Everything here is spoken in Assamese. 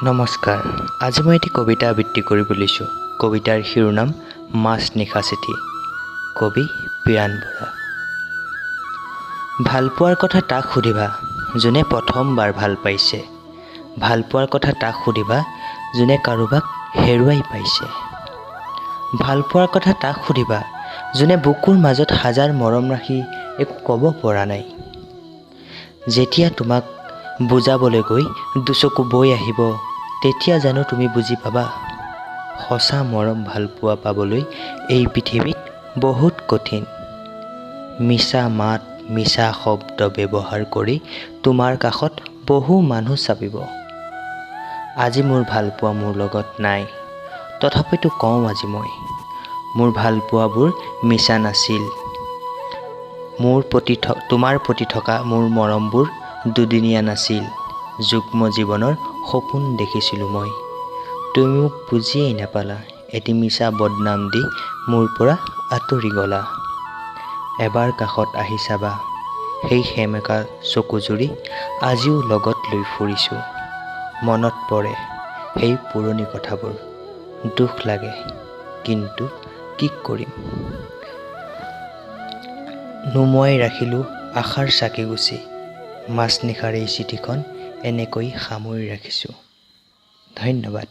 নমস্কাৰ। আজি মই এটি কবিতা আবৃত্তি কৰিব লৈছোঁ। কবিতাৰ শিৰোনাম মাছ নিশা চিঠি। কবি পিৰাণ বৰা। ভালপোৱাৰ কথা তাক সুধিবা যোনে প্ৰথমবাৰ ভাল পাইছে। ভালপোৱাৰ কথা তাক সুধিবা যোনে কাৰোবাক হেৰুৱাই পাইছে। ভালপোৱাৰ কথা তাক সুধিবা যোনে বুকুৰ মাজত হাজাৰ মৰম ৰাখি একো ক'ব পৰা নাই। যেতিয়া তোমাক বুজাবলৈ গৈ দুচকু বৈ আহিব, তেতিয়া জানো তুমি বুজি পাবা সঁচা মৰম ভালপোৱা পাবলৈ এই পৃথিৱীত বহুত কঠিন। মিছা মাত মিছা শব্দ ব্যৱহাৰ কৰি তোমাৰ কাষত বহু মানুহ চাপিব। আজি মোৰ ভালপোৱা মোৰ লগত নাই, তথাপিতো কওঁ আজি মই মোৰ ভালপোৱাবোৰ মিছা নাছিল। তোমাৰ প্ৰতি থকা মোৰ মৰমবোৰ দুদিনীয়া নাছিল। যুগ্ম জীৱনৰ সপোন দেখিছিলোঁ মই, তুমি মোক বুজিয়েই নাপালা। এটি মিছা বদনাম দি মোৰ পৰা আঁতৰি গ'লা। এবাৰ কাষত আহি চাবা, সেই সেমেকা চকুজুৰি আজিও লগত লৈ ফুৰিছোঁ। মনত পৰে সেই পুৰণি কথাবোৰ, দুখ লাগে কিন্তু কি কৰিম। নুমুৱাই ৰাখিলোঁ আশাৰ চাকিগুছি, মাজনিশাৰ এই চিঠিখন এনেকৈ সামৰি ৰাখিছোঁ। ধন্যবাদ।